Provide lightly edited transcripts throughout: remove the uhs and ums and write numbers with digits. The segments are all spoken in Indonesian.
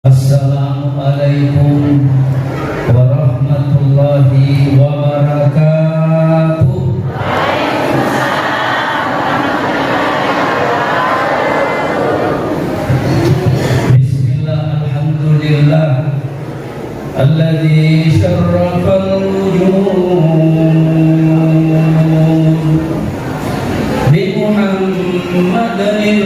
Assalamualaikum warahmatullahi wabarakatuh. Bismillah, alhamdulillah alladzi syarrafal wujud bi Muhammadin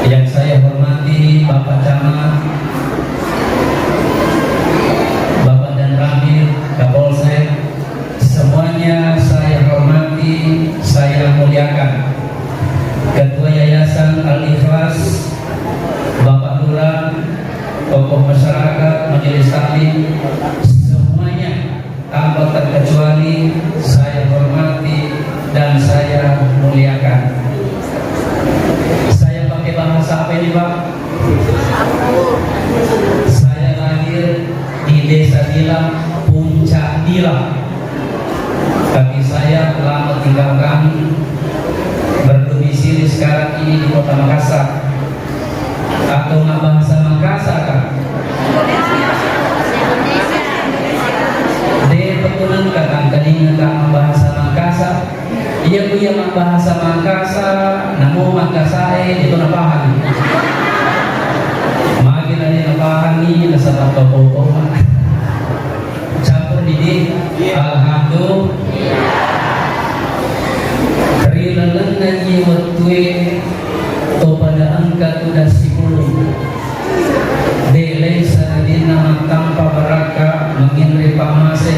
yang saya hormati Bapak Camat, Bapak dan Ramil, Kapolsek, semuanya saya hormati, saya muliakan. Ketua Yayasan Al-Ikhlas, Bapak Lurah, tokoh masyarakat, majelis taklim, semuanya tanpa terkecuali saya hormati dan saya muliakan. Saya pakai bahasa apa ini, Pak? Saya lahir di Desa Dilam, Puncak Dilam. Tapi saya telah meninggalkan berdomisili sekarang ini di Kota Makassar. Atau nggak bahasa Makassar kan? Betulan kadang kadang nggak bahasa Makassar. Iya punya bahasa Makassar, namun Makassar itu napahan. Makin ada napahan nih, nasa toko campur didi. Alhamdulillah. Rilalan ngaji watwe to pada angka udah 10. Delay sanadina tanpa baraka menginri pamase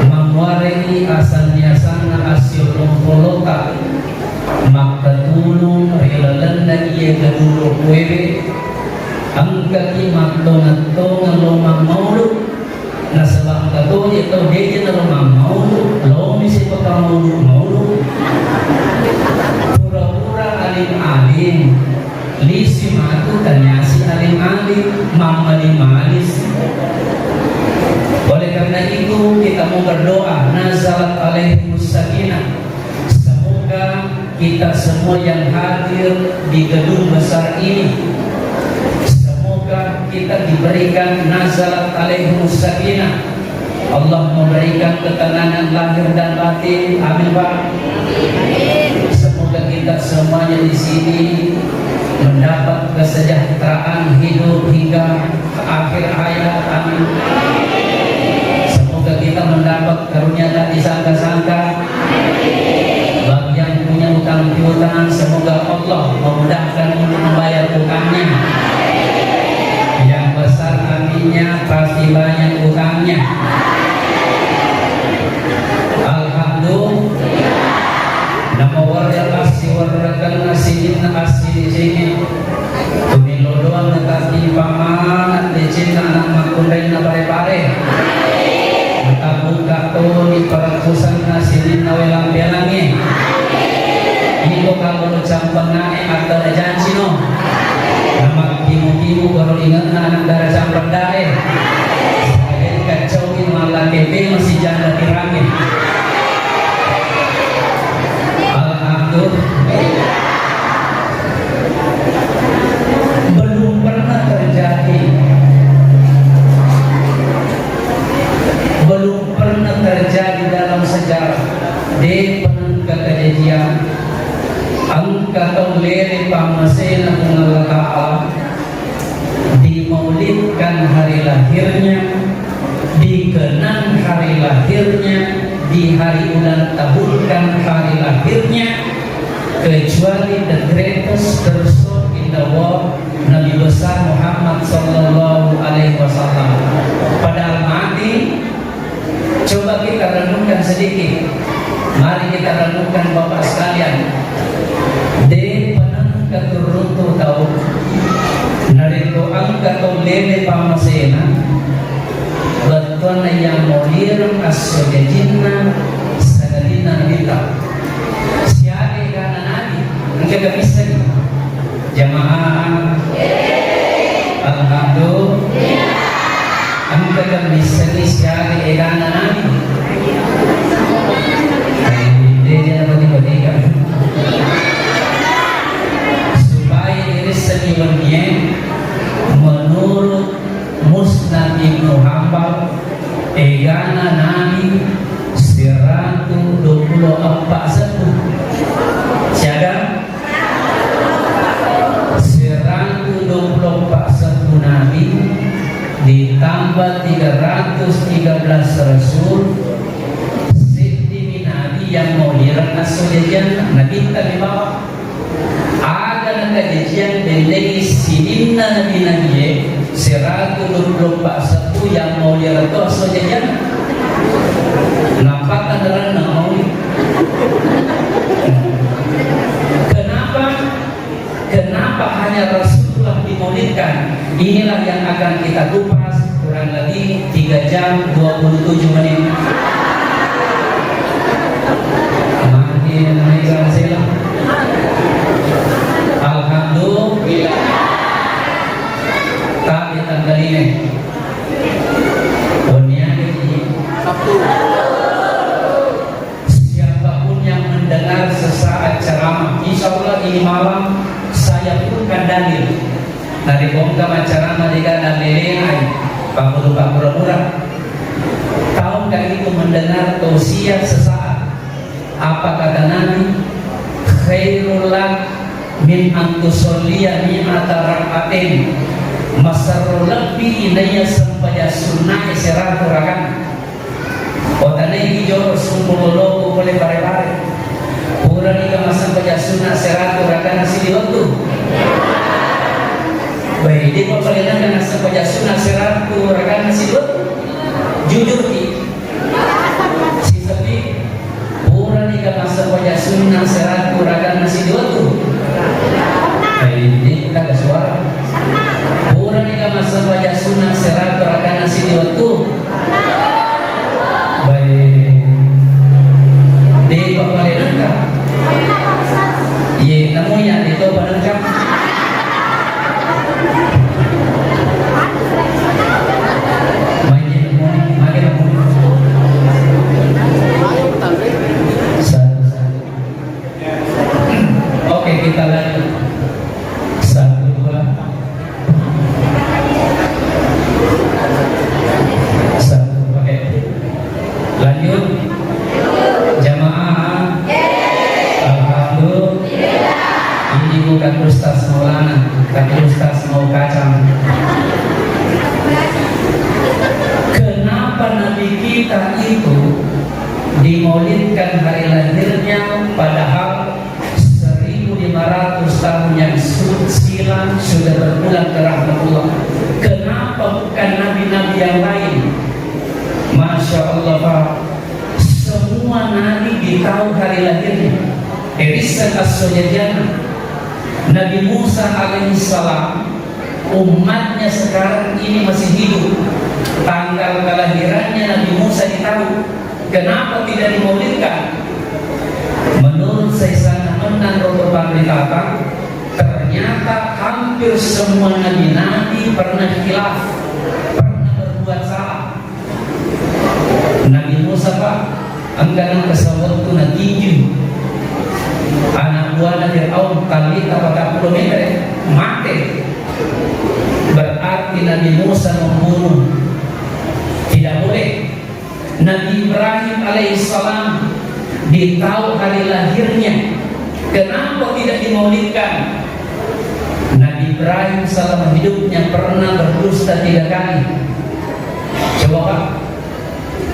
mamwarei asalnya sana asyur polota maka tulung rilalan iya gadulu kuebe angka kimak tonat-tongan lomang maulud nasabang kato ito deje na lomang maulud lomi si pagkamaulud pura-pura alim-alim lisi matu tanyasi alim-alim mamalim-malis. Oleh karena itu kita mau berdoa nazalat alaihimus sakinah, semoga kita semua yang hadir di gedung besar ini, semoga kita diberikan nazalat alaihimus sakinah. Allah memberikan ketenangan lahir dan batin. Amin, Pak. Semoga kita semuanya di sini mendapat kesejahteraan hidup hingga ke akhir hayat. Amin. Semoga kita mendapat karunia tak disangka-sangka. Bagi yang punya utang piutang, semoga Allah memudahkan untuk membayar utangnya. Yang besar aminnya, pasti banyak utangnya. Alhamdulillah. Nama warga asli warrakan asilin asli sini. Tumilo doang nekati paman lecin anak makundain na pare-pare. Buka to di parakusan asilin na welang belangi. Iko kalau campang nae atau janji no. Nama kimu-kimu baru ingat na anak darah campang dae. Saya kacauin malah kebe masih janda tirangin. Belum pernah terjadi dalam sejarah di penangka kejadian angka tolere pamasena Allah Ta'ala dimaulidkan hari lahirnya, dikenang hari lahirnya, di hari ulang tahunkan hari lahirnya, kecuali the greatest person in the world, Nabi besar Muhammad sallallahu alaihi wasallam. pamasena batuan yang molir asyojajinna sadalina kita siapa karena nabi enggak bisa jamaah alhamdulillah enggak bisa siapa karena nabi dia bagi-bagi supaya diri seniornya menurut Musnad Ibnu Hanbal egana nabi 124 sepuh siada 124 sepuh nabi ditambah 313 rasul yang mau dirangkas sojajan nabi kita dibawa ada kajian dari sininna nabi 124 sepuh yang mau dirangkas sojajan nampak adalah nabi. Kenapa hanya Rasulullah dimaulidkan? Inilah yang akan kita kupas kurang lebih 3 jam 27 menit. Alhamdulillah. Tapi tanggal ini Sabtu. Siapapun yang mendengar sesaat ceramah, insya Allah ini malam saya pun kan dalil dari bongkam ceramah jika dalilnya Pak Pura-Pura. Tahukah itu mendengar tausiah sesaat? Apa kata Nabi? Khairul lak min antusolliya mi'ata rak'atin masarul lebih inaya sempaya sunnah serah kurakan otana hijau sumpulolo boleh pare-pare kurang ika masempaya sunnah serah kurakan nasi diwaktu baik di papalinan dengan sempaya sunnah serah kurakan nasi diwaktu jujur di si sepi kurang ika masempaya sunnah serah kurakan nasi diwaktu ini kita ke suara kurang ika masempaya sunnah serah kurakan nasi diwaktu baik di papalinan kan ye namanya itu panengkap oke kita lanjut 1 2 1 oke lanjut jamaah alhamdulillah ini bukan Ustaz Maulana tapi Ustaz mau kacang. Kenapa Nabi kita itu dimaulidkan hari lahirnya padahal 1500 tahun yang silam sudah berpulang ke rahmatullah? Kenapa bukan nabi-nabi yang lain? Masya Allah Pak, semua nabi ditahu hari lahirnya. Irisan as-Sojajana Nabi Musa alaihissalam umatnya sekarang ini masih hidup, tanggal kelahirannya Nabi Musa ditahu. Kenapa tidak dimaulidkan? Menurut saya menang Roto Pangritata, ternyata hampir semua nabi-nabi pernah khilaf, pernah berbuat salah. Nabi Musa Pak, enggan kesawat itu natiju anak buah Fir'aun kali apakah kilometer mati. Berarti Nabi Musa membunuh. Tidak boleh. Nabi Ibrahim alaihissalam ditahu hari lahirnya. Kenapa tidak dimaulidkan? Nabi Ibrahim selama hidupnya pernah berdusta 3 kali. Coba Pak.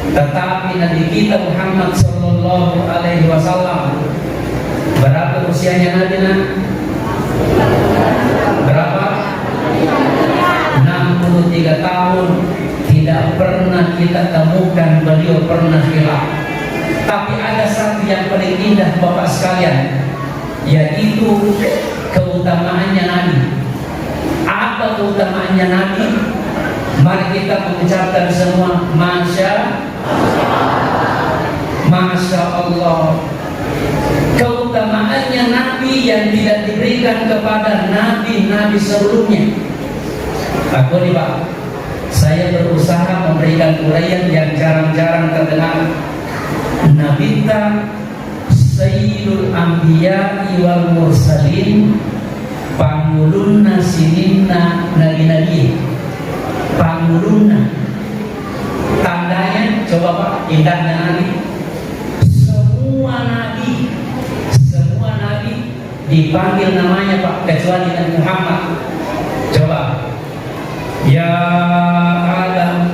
Tetapi Nabi kita Muhammad sallallahu alaihi wasallam berapa usianya Nabi? Berapa? 63 tahun. Tidak pernah kita temukan beliau pernah khilaf. Tapi ada satu yang paling indah Bapak sekalian, yaitu keutamaannya Nabi. Apa keutamaannya Nabi? Mari kita mengucapkan semua Masya Allah. Keutamaannya Nabi yang tidak diberikan kepada Nabi-Nabi sebelumnya. Aku nih Pak, saya berusaha memberikan uraian yang jarang-jarang terdengar. Nabi kita Sayyidul Anbiya'i wal Mursalin, pangulunna sininna nabi-nabi. Pangulunna, tandanya coba Pak, indahnya Nabi. Semua nabi dipanggil namanya Pak, kecuali Nabi Muhammad. Coba, ya Adam,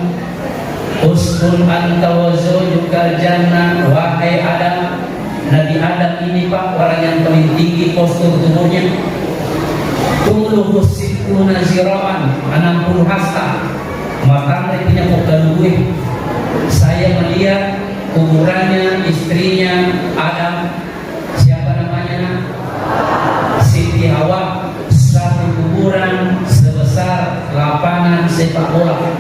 uskun anta wa zawjukal jannah. Wahai Adam, Nabi Adam ini Pak orang yang paling tinggi postur tubuhnya. Tuluhu sittuna zira'an, 60 hasta. Matanya punya bukan gue. Saya melihat kuburannya istrinya Adam, siapa namanya? Siti Hawa. Satu kuburan sebesar lapangan sepak bola.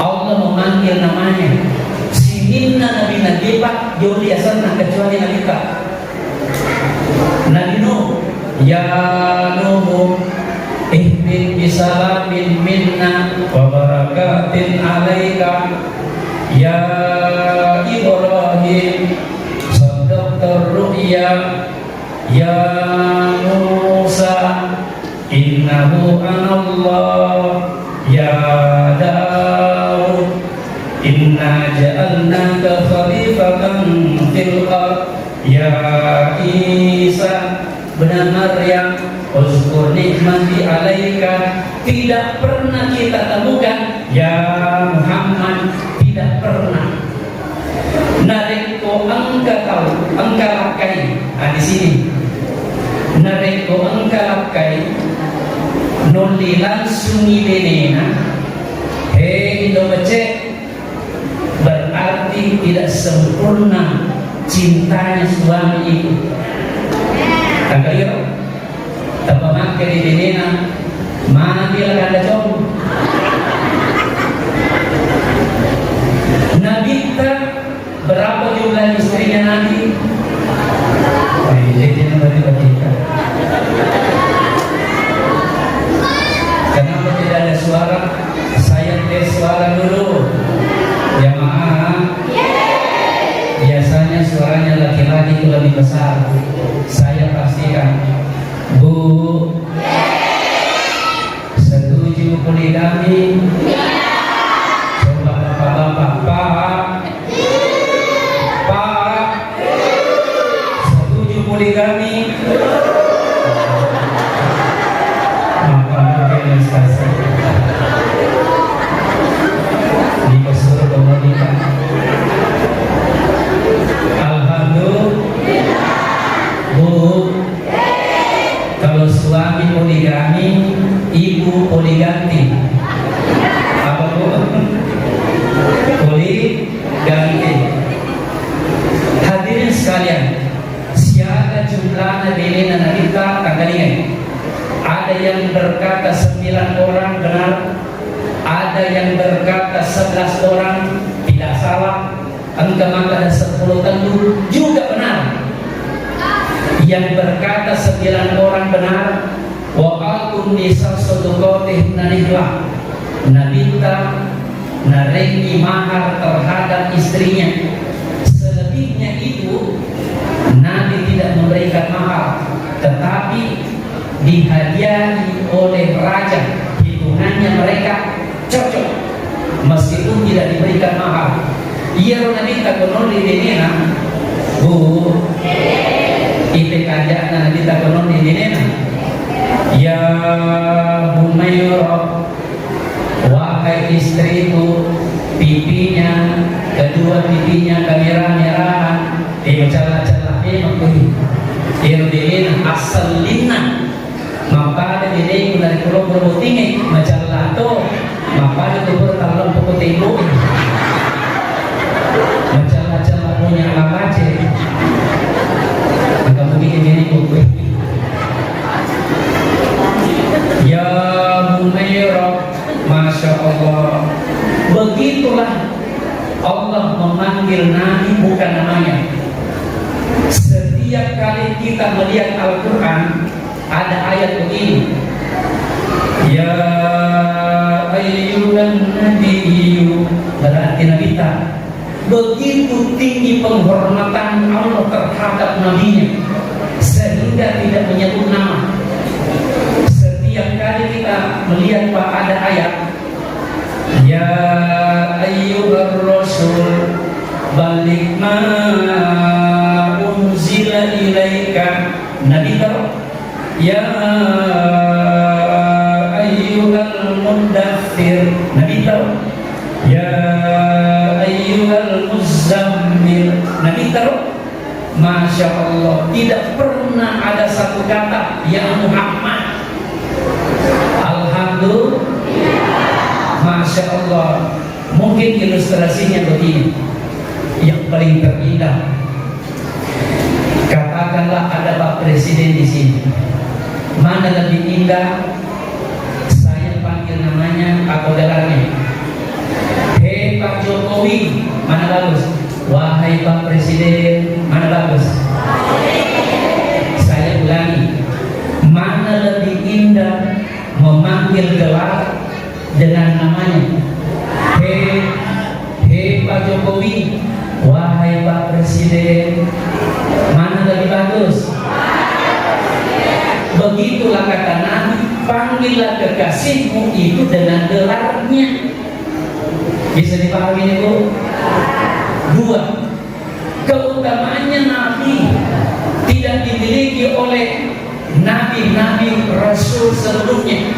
Allah memanggil namanya. Sihinna nabi-nabi Pak, jauh biasanya kecuali Nabi Pak. Nabi Nuh, ya Nuh, ihbit bisalamin minna wa barakatin alaika. Ya Ibrahim, sadaqtar ru'ya. Ya Musa, innahu anallah. Ya Daud, inna ja'alnaka khalifatan fil ardh. Ya Isa, benar Maryam, uzkur nikmati alaika. Tidak pernah kita temukan ya Muhammad, tidak pernah. Nareko angkalakai. Nah di sini nareko angkalakai nuli langsung ibenena. Hei Indomace, berarti tidak sempurna cintanya suami itu. Tanggal itu tanpa makan ibenena, mana dia ada cowok. Nabi kita berapa jumlah istrinya Nabi? Kenapa tidak ada suara? Saya tes suara dulu. Ya maaf. Biasanya suaranya laki-laki itu lebih besar. Saya pastikan. Bu, setuju poligami? Coba bapak-bapak, Pak, setuju poligami? Maka mungkin stasi dikasur kemudian. Alhamdulillah. Bu, kalau suami poligami, ibu poliganti. Apa Bu? Poliganti. Hadirin sekalian, siapa jumlahnya belena kita kagalingan. Ada yang berkata 9 orang benar, ada yang berkata 11 orang tidak salah, angka maka ada 10 tentu juga benar. Yang berkata 9 orang benar, wa alkum nisa sodokotih nanihlah, nabita narengi mahar terhadap istrinya. Selebihnya itu Nabi tidak memberikan mahar, tetapi dihadiahi oleh raja. Hitungannya mereka cocok meskipun tidak diberikan mahar. Iya Nabi tak konon di denena, Bu. Itu kajian kita konon di denena. Ya Humairah, wahai istriku, pipinya, kedua pipinya kemerah-merahan, celah-celah mengkuih. Irdelina asal lina, maka ada diri dari pulau tinggi macam lato, maka ada tubuh talon pokok tembok, macam punya alamat, maka mungkin diri kukuh. Ya Humairah, Masya Allah. Begitulah Allah memanggil Nabi bukan namanya. Setiap kali kita melihat Al-Quran ada ayat begini, ya ayyuhan nabiyyu, berarti Nabi kita. Begitu tinggi penghormatan Allah terhadap nabinya sehingga tidak menyebut nama. Setiap kali kita melihat ada ayat ya ayyuhar rasul balik ma unzila ilaika, Nabi tahu ya ayyuhal mudaththir, Nabi tahu ya ayyuhal muzammil, Nabi tahu. Masya Allah, tidak pernah ada satu kata ya Muhammad. Alhamdulillah. Masya Allah. Mungkin ilustrasinya begini, yang paling terindah. Katakanlah ada Pak Presiden di sini. Mana lebih indah? Saya panggil namanya atau gelarnya? Hei Pak Jokowi, mana bagus? Wahai Pak Presiden, mana bagus? Saya ulangi, mana lebih indah memanggil gelar dengan namanya? Hei Pak Jokowi, wahai Pak Presiden, mana lebih bagus? Begitulah kata Nabi, panggillah kekasihmu itu dengan gelarnya. Bisa dipahami ini Bu? Dua, keutamaannya Nabi tidak dimiliki oleh nabi-nabi rasul sebelumnya.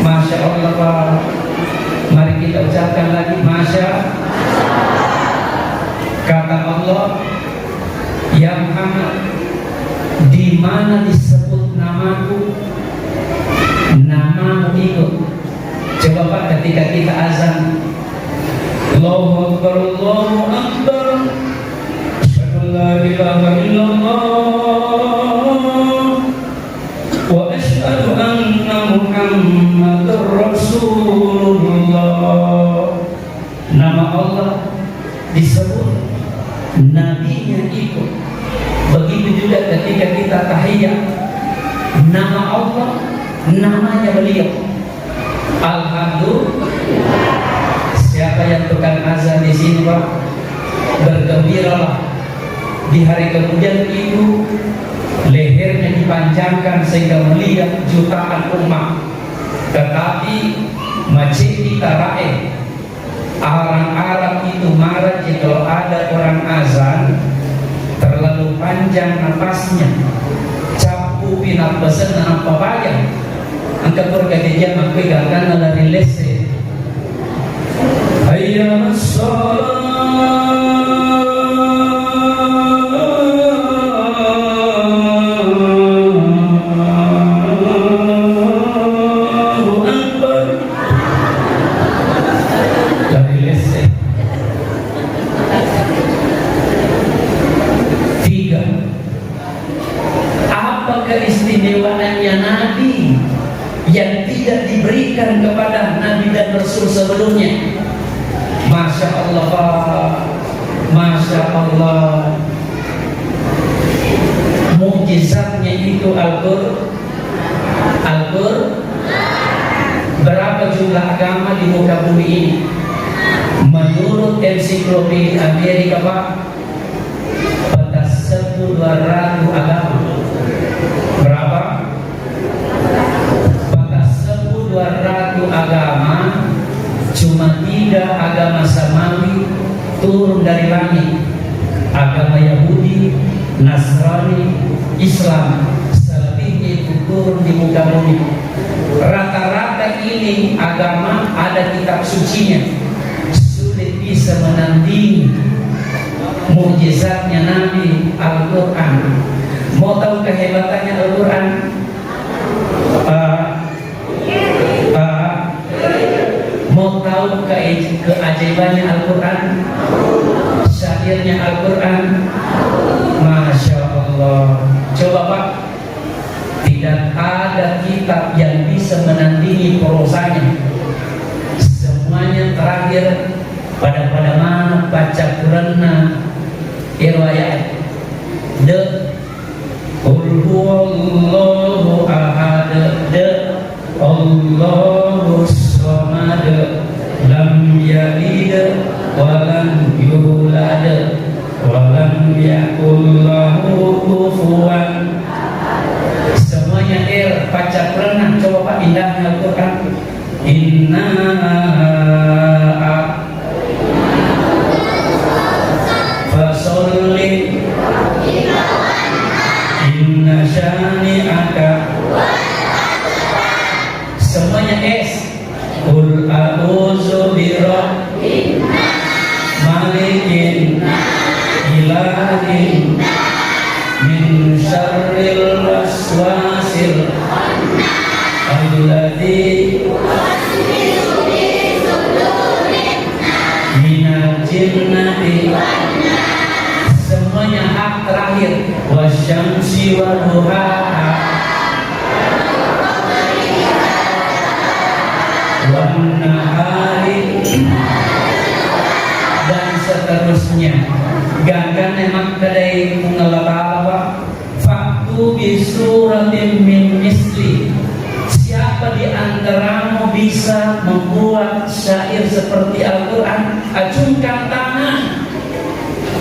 Masya Allah Pak. Mari kita ucapkan lagi Masya. Kata Allah, ya Muhammad, di mana disebut namaku, namamu ikut. Coba Pak, ketika kita azan, Allahu Akbar, Allahu Akbar, asyhadu an la ilaha illallah wa asyhadu anna Muhammadar Rasulullah. Nama Allah disebut, nabinya ikut. Begitu juga ketika kita tahiyat, nama Allah, namanya beliau. Alhamdulillah. Siapa yang tukang azan di sini Pak? Bergembiralah. Di hari kemudian itu lehernya dipanjangkan sehingga melihat jutaan umat. Tetapi masjid kita raih. Orang Arab itu marah jika ada orang azan terlalu panjang napasnya, capu pinap besen dan apa bayang. Angka bergajian mengpegalkan dari lese. Hayya Allahu Akbar. Dari lese. Tiga, apa keistimewaannya Nabi yang tidak diberikan kepada Nabi dan Rasul sebelumnya? Masya Allah Pak, Masya Allah. Mukjizatnya itu Al-Qur'an. Berapa jumlah agama di muka bumi ini? Menurut ensiklopedia Amerika Pak, pada 1.200 agama. Berapa? Pada 1.200 agama, cuma 3 agama samawi turun dari langit. Agama Yahudi, Nasrani, Islam. Selebihnya itu turun di muka bumi. Rata-rata ini agama ada kitab sucinya. Sulit bisa menandingi mukjizatnya Nabi Al-Quran. Mau tahu kehebatannya Al-Quran? Mau tahu keajaibannya Al-Quran? Syairnya Al-Quran? Masya Allah. Coba Pak, tidak ada kitab yang bisa menandingi prosanya terakhir pada mana baca Quranna riwayat de Qul huwallahu ahad de Allahus samad lam yalid wa lam yulad wa lam yakul lahu kufuwan. Semuanya baca Quran. Coba Pak indahnya Al-Quran. Inna fasolli inna syani'aka. Semuanya Qul a'udzu birabbin malikin ilahin min syarril waswasil alladzi minal jinnati. Semuanya hak terakhir. Wasyamsi wa duhaha wan nahari dan seterusnya. Gagan emang kadai mengelaba faktu bisuratin min misli. Siapa di antaramu bisa membuat syair seperti Al-Quran? Acungkan tangan.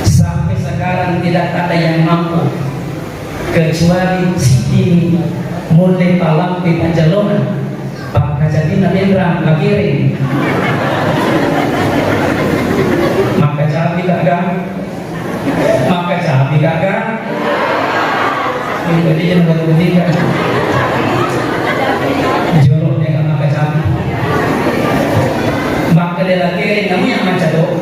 Sampai sekarang tidak ada yang mampu kecuali Siti mulai palang di Panjalona Pak Kajati Nalendra Lakiring maka cabi gagang ini yang baru ketiga joroknya kan maka cabi maka dia Lakiring kamu yang macam itu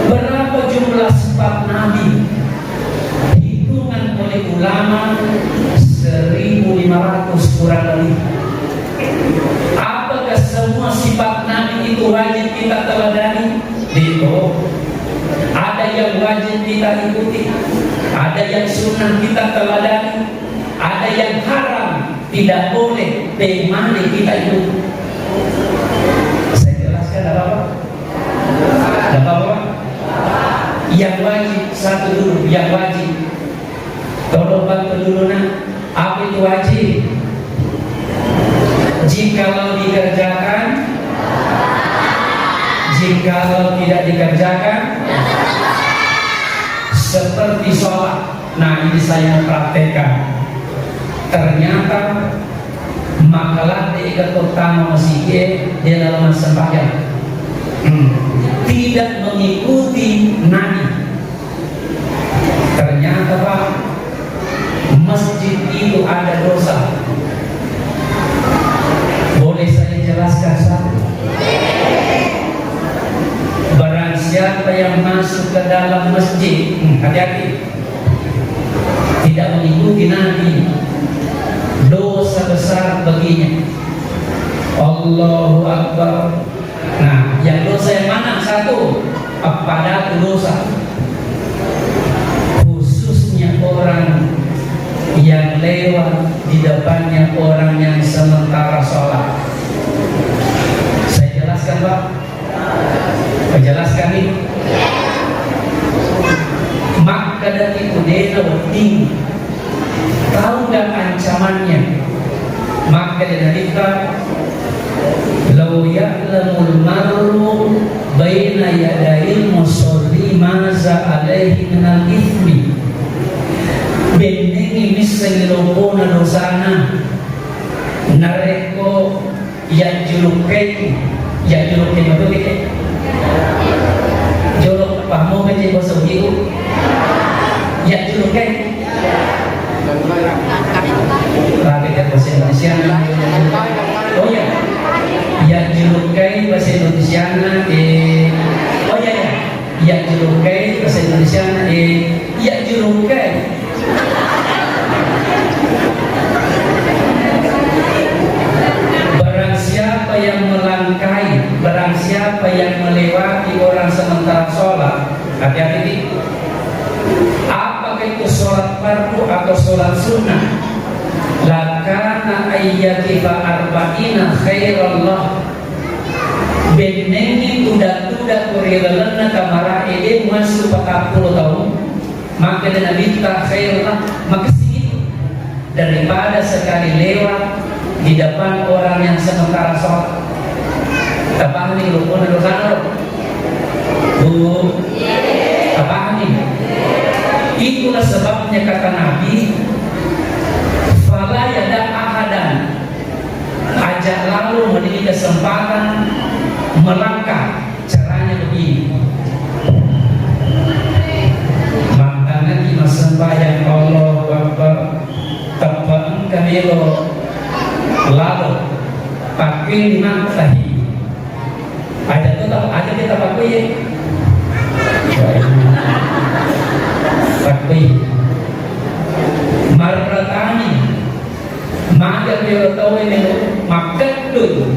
berapa jumlah sifat Nabi? Hitungan oleh ulama 1.500 kurang lebih. Apakah semua sifat Nabi itu wajib kita teladani? Itu ada yang wajib kita ikuti, ada yang sunnah kita teladani, ada yang haram tidak boleh bagaimana kita ikuti. Saya jelaskan apa? Yang wajib satu dulu, yang wajib. Tolong bantu dulu nak. Apa itu wajib? Jikalau dikerjakan, jikalau tidak dikerjakan, seperti sholat. Nah ini saya praktekkan. Ternyata makalah diikat utama masjid di dalam sembahyang tidak mengikuti Nabi. Ternyata Pak, masjid itu ada dosa. Boleh saya jelaskan satu? Barang siapa yang masuk ke dalam masjid, hati-hati, tidak mengikuti Nabi, dosa besar baginya. Allahu Akbar. Nah, yang dosa yang mana? Satu, pada dosa. Khususnya orang yang lewat di depannya orang yang sementara sholat. Saya jelaskan Pak. Saya jelaskan ini. Maka dari itu dia tinggi. Tahu nggak ancamannya? Maka dari itu lau ya'lamul mar'u baina yadayil musolli maza alaihi minal ithmi benengi misengilopona dosana nareko yang julukai betul kita jolok pahmo kaji bahasa ujiku yang julukai lagi kan bahasa Indonesia. Oh ya, yang julukai bahasa Indonesia jurukai bahasa Indonesia ya jurukai. Barang siapa yang melangkai, barang siapa yang melewati orang sementara sholat, hati-hati nih. Apakah itu sholat fardu atau sholat sunnah? Lakana ayyakifa arba'ina khairallah. Benengi tudak-tudak kurilalana kamara ede masuk 40 tahun. Maka dia minta khairallah, maka segitu daripada sekali lewat di depan orang yang sementara sholat. Tapah nih rukun atau sana? Bu, tapah nih. Itulah sebabnya kata Nabi, fala yada ahadan, ajak lalu menjadi kesempatan melangkah. Caranya begini, maka nanti sembahyang Allahu Akbar tapaan kamelo lalu pakai lima tahi aja tetap aja kita pakai marratani maka dia tahu ini maka dulu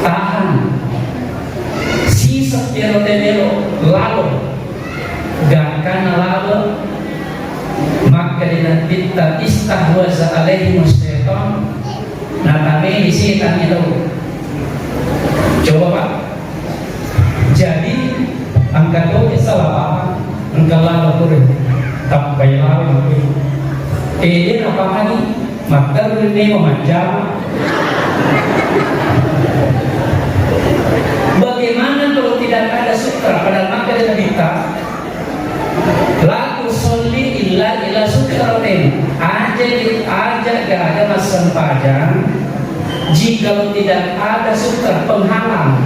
tahan sisa dia lalu gak karena lalu maka dia kita istahwaza alaihi syaitan. Nah tapi di setan itu coba Pak, jadi angkat doa salah apa engkau lalu kurang tak bayar lalu ini apa lagi maka ini memanjang. Bagaimana kalau tidak ada sutra pada maka dia minta laku soli illa sutratin aja gak ada masam pajang jika tidak ada sutra penghalang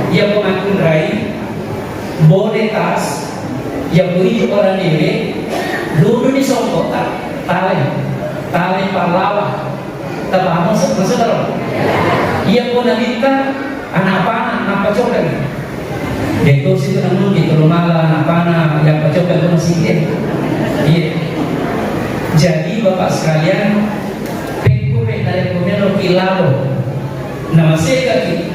yang mengatur rai boleh tas yang beri orang ini dulu di Songkot tali pahlawan terbangun maksudnya ia pun minta anak panah apa coba itu situ namun gitu malah anak panah yang coba itu masih iya. Jadi bapak sekalian pekure dari kumelo kilalo nama sekali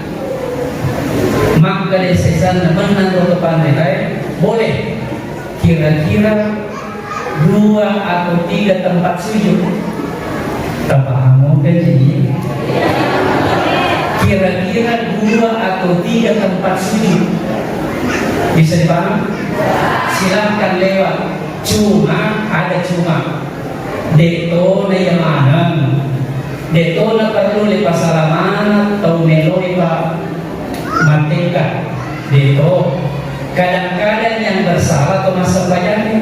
maka dari sesan menang ke pandai boleh kira-kira 2 atau 3 tempat sujud tapahamu kan jadi kira-kira 2 atau 3 tempat sujud bisa dipaham? Silakan lewat cuma ada cuma deto na yamanan deto na perlu lipa salaman atau melo lipa mantika deto kadang-kadang yang bersalah atau masa bayarnya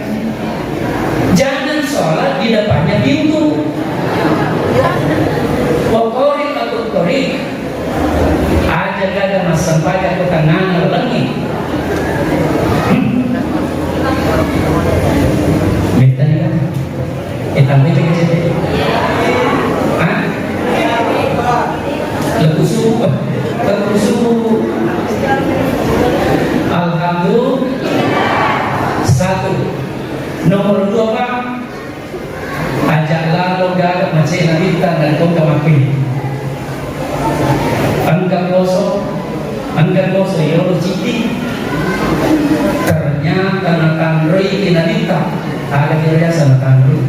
jangan sholat di depannya pintu wakorik atau korik aja gada masa bayar ke tangan lengi betanya tambah juga jadi lepas subuh alhamdulillah. 1 nomor 2 Pak ajak lalu gagap macam nabita dan kau kemakin angkat kosong yolo citi ternyata nakandroi kinabita ada kira-kira nakandroi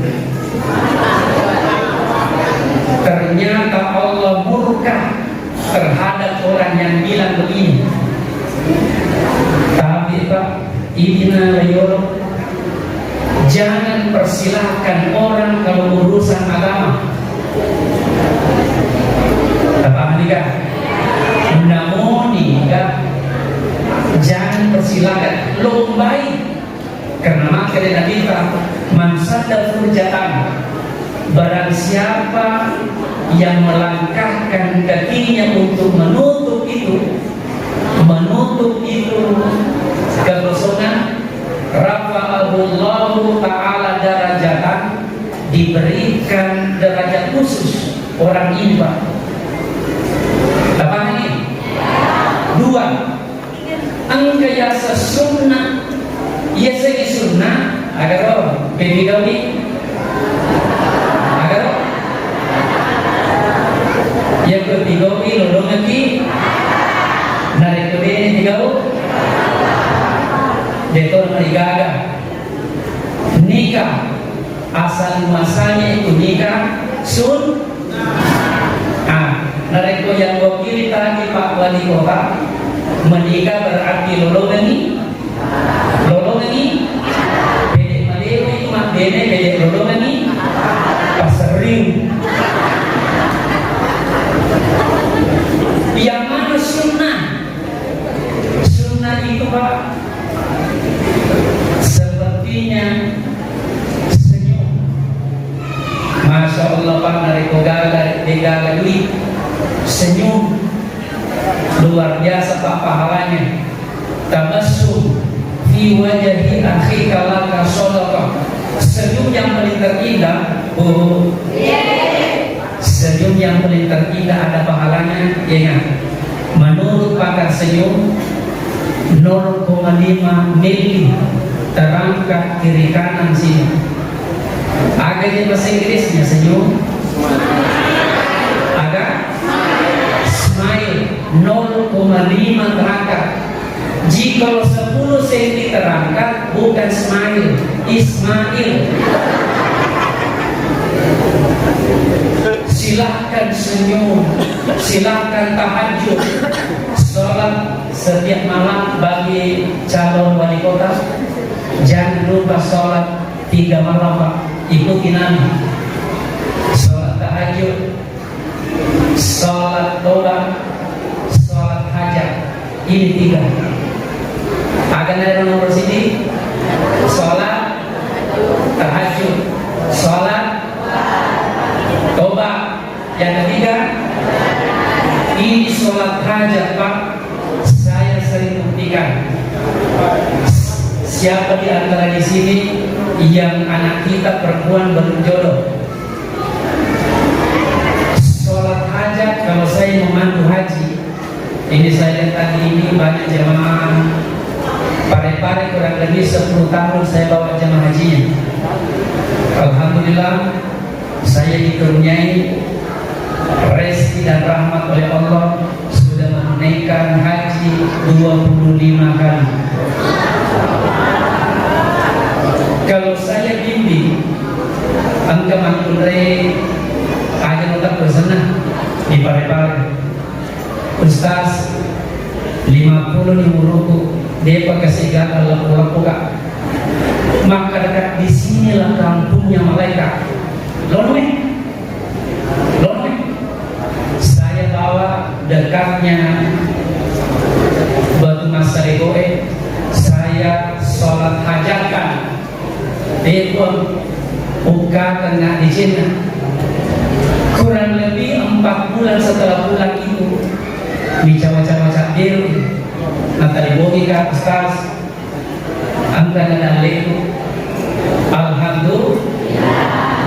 ternyata Allah murka terhadap orang yang bilang begini. Tapi Pak Ibina Layoro jangan persilahkan orang kalau urusan agama apa nikah namun nikah jangan persilahkan lombai karena maka dia kita mansada furjatan barang siapa yang melangkahkan kakinya untuk menutup itu kekosongan rafa'ahullahu ta'ala darajatan diberikan derajat khusus orang ini Pak. Apa ini? 2 angkayasa sunnah Ia segi sunnah agar pegigawi agar yang ketigawi lolong lagi narik kebeni tigau detor marigaga nikah asal masanya itu nikah sun nareko yang wakili tadi Pak Wali Kota menikah berarti lolongan ini bede malewe itu mak bene bede lolongan ini pasering yang mana sunnah itu Pak sepertinya senyum. Masya Allah Pak nareko gagal duit senyum luar biasa Pak pahalanya. Tabassum fi wajhi akhika laka shadaqah. Senyum yang paling terindah, senyum yang paling terindah ada pahalanya. Ingat, menurut pakar senyum 0,5 mili terangkat kiri kanan sini. Agaknya bahasa Inggrisnya senyum agak smile 0,5 terangkat. Jika 10 cm terangkat bukan smile, Ismail. Silahkan senyum, silahkan tahajud, sholat setiap malam bagi calon wali kota. Jangan lupa sholat 3 malam Pak, ikuti Nabi. Sholat tahajud, sholat tobat, sholat hajat, ini 3. Akan ada nomor sini, sholat tahajud, sholat tobat. Yang ketiga, ini sholat hajat Pak. Saya sering buktikan. Siapa di antara di sini yang anak kita perempuan belum jodoh? Sholat hajat kalau saya memandu haji, ini saya lihat tadi ini banyak jemaah pare-pare kurang lebih 10 tahun saya bawa jemaah hajinya. Alhamdulillah saya dikaruniai rezeki dan rahmat oleh Allah sudah menunaikan haji 25 kali. Kalau saya bimbing angka manture aja tetap bersenang di pare-pare Ustaz 50 nih muruku dia kasih gagal laku-laku Kak. Maka dekat di sinilah kampungnya malaikat. Lonwe. Saya bawa dekatnya Batu Masaregoe. Saya sholat hajatkan. Dia pun buka tengah di Cina. Kurang lebih 4 bulan setelah pulang itu dicawa-cawa biru. Nanti bogi Kak Ustaz angka dan leku. Alhamdulillah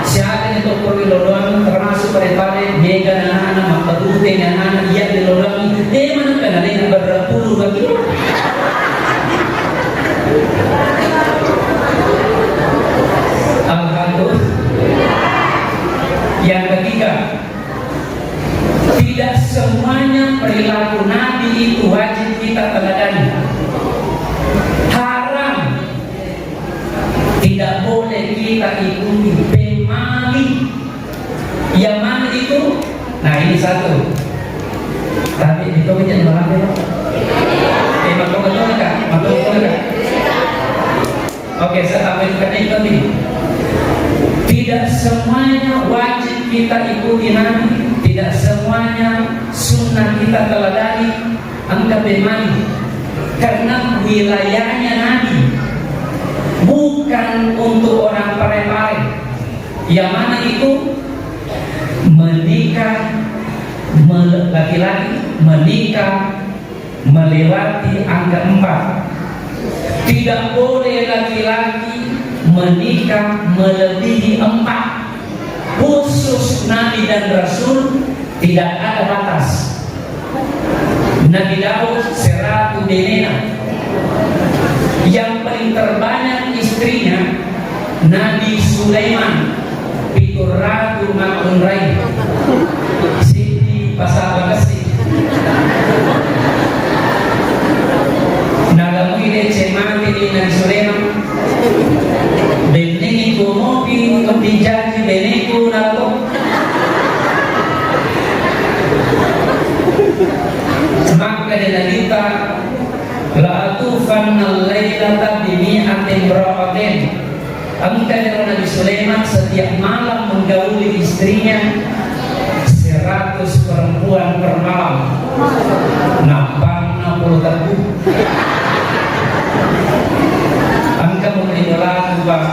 siapa itu pergi lodongan termasuk pada mega dan anak maka rute dan anak iya di lodongan dia mana kan ada yang berpuluh bagi. Alhamdulillah. Yang ketiga, tidak semuanya perilaku Nabi itu wajib kita teladani. Haram, tidak boleh kita ikuti pemali. Yang mana itu? Nah ini satu. Tapi itu menjadi malam ya. Betul kan? Oke, saya tambahkan ini. Tidak semuanya wajib kita ikuti Nabi, tidak semuanya sunnah kita teladani, angka bemani. Karena wilayahnya Nabi bukan untuk orang pare-pare. Yang mana itu menikah laki-laki menikah melewati angka 4. Tidak boleh laki-laki menikah melebihi 4. Khusus Nabi dan Rasul tidak ada batas. Nabi Daud 100 denena. Yang paling terbanyak Nabi Sulaiman pituratu makunrai Siti pasal kasih nagamui de cemati di Nabi Sulaiman benengi kumopi dijanji benengku nalo maka dia kita la tufanna lailata bimi'atin ra'atin. Angka dari Nabi Sulaiman setiap malam menggauli istrinya 100 perempuan per malam. Napang 60 tabu. Angka memberi lagu Pak.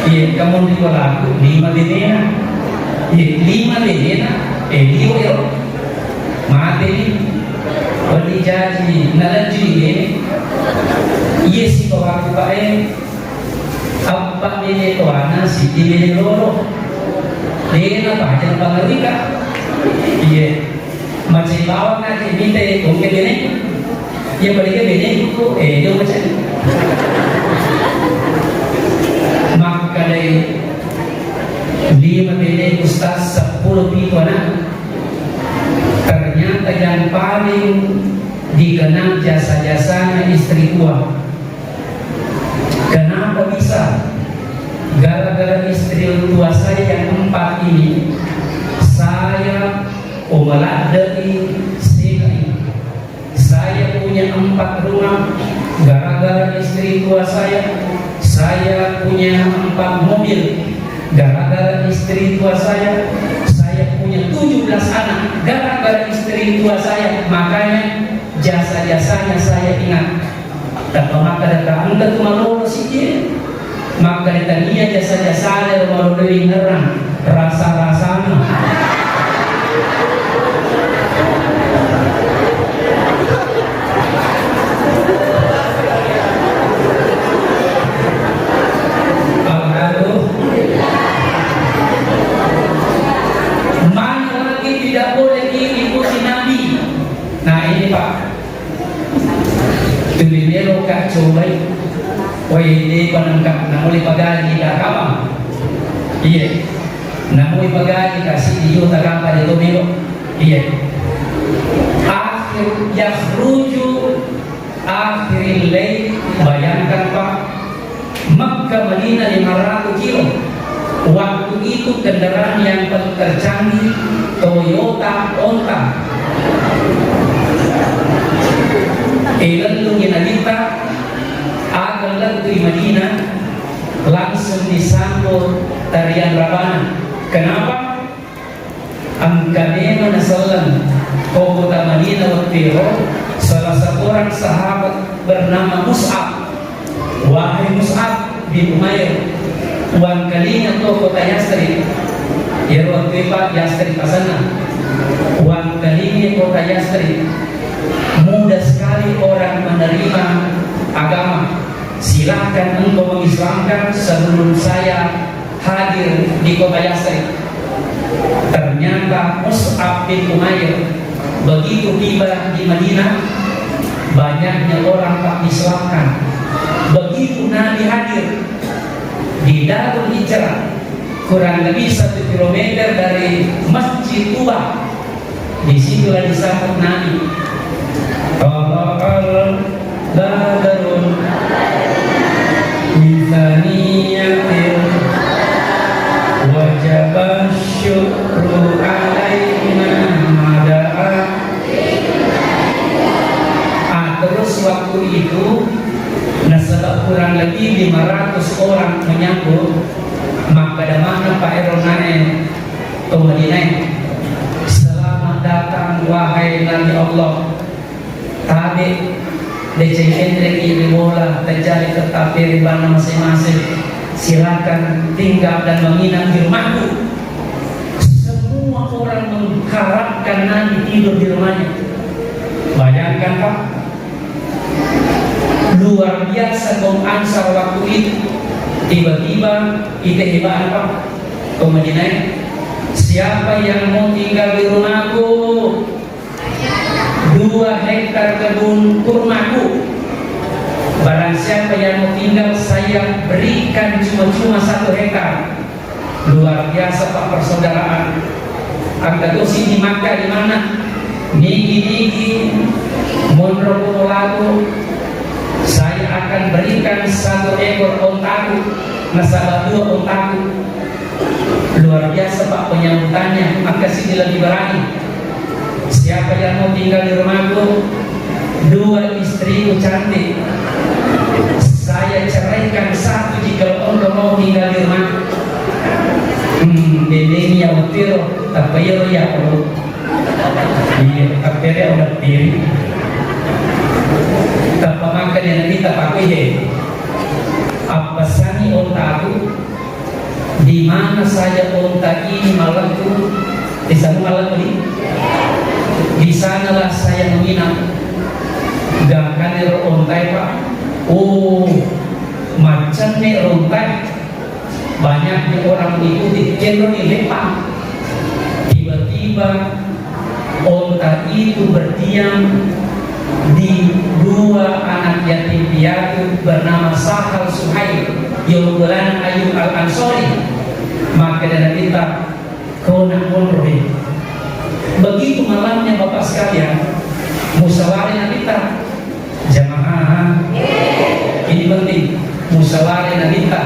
Iya, kamu memberi lagu 5 denena. Iya, 5 denena. Dia mati ni. Beli jadi nalanji ni. Iya si bawa Pak apa ini tuana si ini loro dia apa aja pangerika iya macam bawa nanti minta kongke bene ya balik bene itu dia macam maka dari 5 bene ustaz 10 pitu anak ternyata yang paling dikenang jasa-jasanya istri tua. Kenapa bisa? Gara-gara istri tua saya yang 4 ini, saya meladai sini. Saya punya 4 rumah. Gara-gara istri tua saya punya 4 mobil. Gara-gara istri tua saya punya 17 anak. Gara-gara istri tua saya, makanya jasa-jasanya saya ingat. Dan maka datang ke malolo sikit maka ditanya jasa-jasa dari malolo nerang rasa-rasanya mana lagi tidak boleh diikuti Nabi. Nah ini Pak Tulinero kak cobai, woi ini penangkap, namuli pagani kak kapam, iya, namuli pagani kasih dia tak apa dia tomelo, iya. Akhir yakhruju akhiril lail, bayangkan Pak, Makkah Madinah 500 kilo, waktu itu kendaraan yang paling tercanggih Toyota Onta. Lalu kita akan lalu di Madinah langsung disambut tarian Rabana. Kenapa? Angkanya nasalan kota Madinah waktu itu salah seorang sahabat bernama Mus'ab. Wahai Mus'ab bin Umair, wan kalinya to kota Yasrib. Ya waktu itu Yasrib pasana. Wan kalinya kota Yasrib. Mudah sekali orang menerima agama. Silahkan engkau mengislamkan sebelum saya hadir di kota Yasrib. Ternyata Mus'ab bin Umair begitu tiba di Madinah, banyaknya orang tak dislamkan. Begitu Nabi hadir di Darul Hijrah, kurang lebih 1 kilometer dari Masjid Quba, disitulah disambut Nabi. Badarun Mithaniyatin Wajabah syukru alaina mada'a. Terus waktu itu nasabah kurang lebih 500 orang menyambut. Maka ada mana Pak Eronane ke Madinah. Selamat datang wahai Nabi Allah. Tabi DCN ini bola terjadi tetap di mana masing-masing. Silakan tinggal dan menginap di rumahku. Semua orang mengharapkan Nabi tidur di rumahnya. Bayangkan Pak, luar biasa kaum Ansar waktu itu. Tiba-tiba itu hebat Pak, ke Madinah. Siapa yang mau tinggal di rumahku? 2 hektar kebun kurmaku. Barang Barang siapa yang mau tinggal, saya berikan cuma-cuma 1 hektar. Luar biasa Pak persaudaraan. Angka dosi di Makkah di mana? Nigi Monroe Lago. Saya akan berikan 1 ekor ontaku, nasabah 2 ontaku. Luar biasa Pak penyambutannya. Angka sini lebih berani. Siapa yang mau tinggal di rumahku, 2 istriku cantik, saya ceraikan 1 jika orang mau tinggal di rumah. Ini ya betul, tapi ya kalau iya, tapi dia udah pilih. Tanpa makan yang kita pakai deh. Apa sani ontaku? Di mana saja onta ini malamku? Di sana malam ini. Di sanalah saya menginap. Gak kan ontai Pak. Oh, macam nih ontai. Banyaknya orang mengikuti channel ini Pak. Tiba-tiba onta itu berdiam di 2 anak yatim piatu bernama Sahal Suhaib Yogulan Ayub Al-Ansori. Maka dari kita kona monrohi. Begitu malamnya Bapak sekalian, musyawarah kita jamaah ini penting. Musyawarah kita,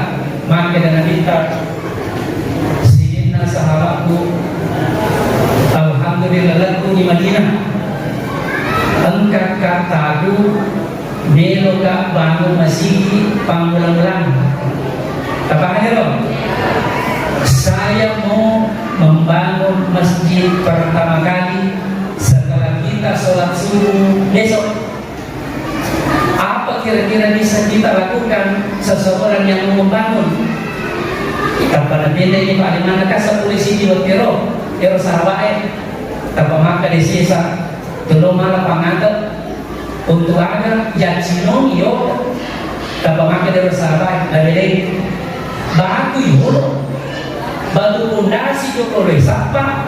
maka dari kita sidina sahabatku, alhamdulillah laku di Madinah. Engkau kataku melo ka bangun masjid pangulang-ulang. Apa hero? Saya mau membangun masjid pertama kali setelah kita sholat subuh besok. Apa kira-kira bisa kita lakukan seseorang yang mau membangun? Tanpa beda ini Pak, di manakah polisi di Tero sahabat tanpa maka di sisa tolong malah pangantar untuk ada yacinom yo tanpa maka di sahabat dari batu yo batu pondasi yo oleh siapa?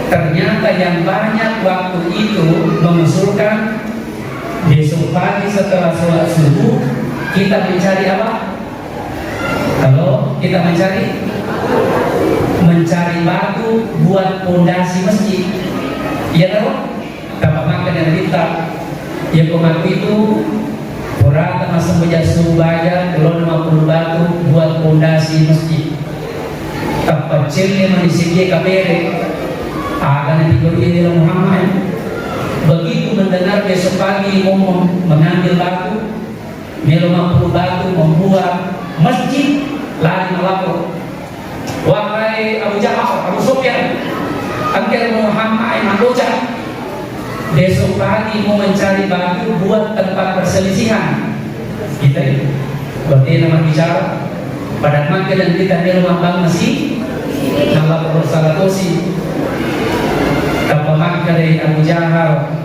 Ternyata yang banyak waktu itu mengusulkan besok pagi setelah sholat subuh kita mencari apa? Kalau kita mencari batu buat pondasi masjid, ya tahu? Tanpa makan yang kita, ya pengaku itu orang masuk meja Surabaya, kalau 50 batu buat pondasi masjid. Tanpa cile manisiki kabere, akan diberi di Muhammad. Begitu mendengar besok pagi mau mengambil batu, 50 batu membuat masjid, lari melapor. Wahai Abu Jahal, Abu Sufyan, akhir Muhammad Mandoja, besok pagi mau mencari batu buat tempat perselisihan. Kita itu berarti nama bicara pada maka dan kita di rumah bang masih Allah bersalatosi tanpa maka dari Abu Jahal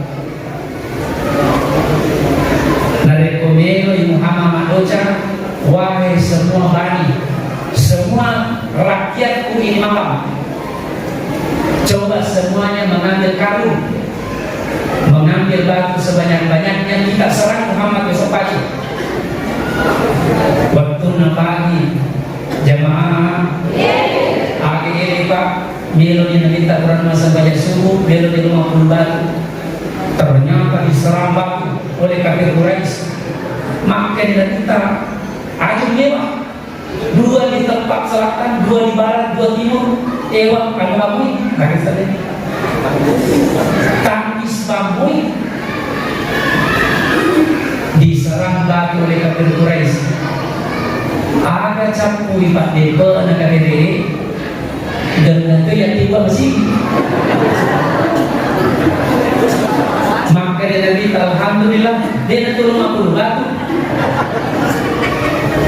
dari Komelo Muhammad Mandoja. Wahai semua bani, semua rakyatku ini malam, coba semuanya mengambil karung, mengambil batu sebanyak-banyaknya, kita serang Muhammad besok pagi. Waktu pagi jamaah ini Pak Milo yang minta Quran masa banyak subuh, Milo di 50 batu, ternyata diserang batu oleh kafir Quraisy. Makin dan kita aju mewah, 2 di tempat selatan, 2 di barat, 2 timur, ewang anu bambui, kaki tadi, tangkis bambui, diserang batu oleh kafir Quraisy. Ada capui Pak Depo negara ini, dan itu yang tiba masih. Maka dari alhamdulillah dia tolong 50 batu.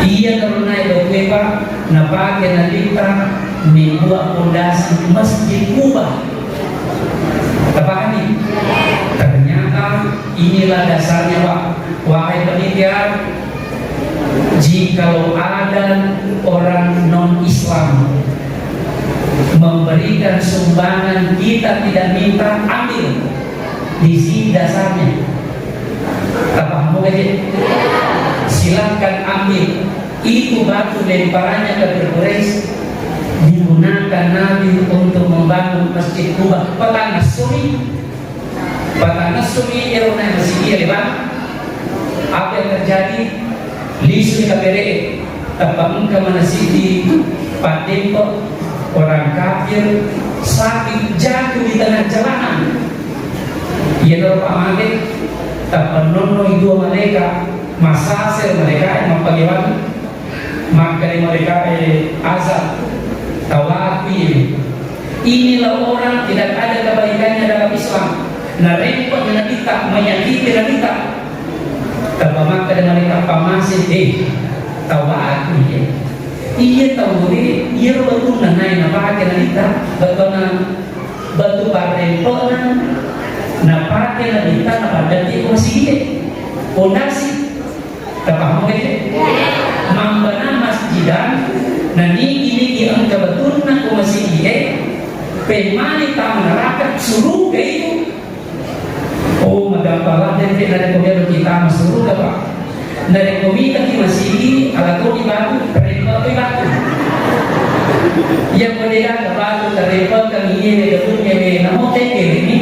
Iya kalau naik batu Pak, napa kita membuat fondasi masjid Kuba. Apa ini? Ternyata inilah dasarnya Pak. Wahai panitia, jikalau ada orang non-Islam memberikan sumbangan, kita tidak minta, ambil. Di sini dasarnya. Apa kamu aja? silakan ambil. Itu batu lemparannya ke Quraisy digunakan Nabi untuk membangun Masjid Kuba. Patang Sumi erona masih dia lebar. Apa yang terjadi? Lisu kapere tapang ke manasi di Patempo, orang kafir sapi jatuh di tengah jalanan. Ia dorong pamade tapang nono dua mereka masasir mereka yang mempagewati maka mereka azab tawafi. Inilah orang tidak ada kebaikannya dalam Islam. Narempot menadita menyakiti nadita. Maka mereka pamasin tawafi. Iya tahu ini iya betul nanai napa nadita betul batu parempot napa nadita napa dati masih pondasi. Paham ke? Membana masjidan nani ini ang kabetul na masih dia pemani tamu neraka suruh ke itu. Oh magampalah dan dari kemudian kita masuk ke pak. Dari komite masih ala kau di batu repot batu. Yang berdeka ke batu repot kami ini kebetulan yang namo teke ini.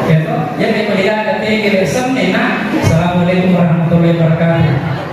Ya toh, yang berdeka ke teke sampai na. Assalamualaikum warahmatullahi wabarakatuh.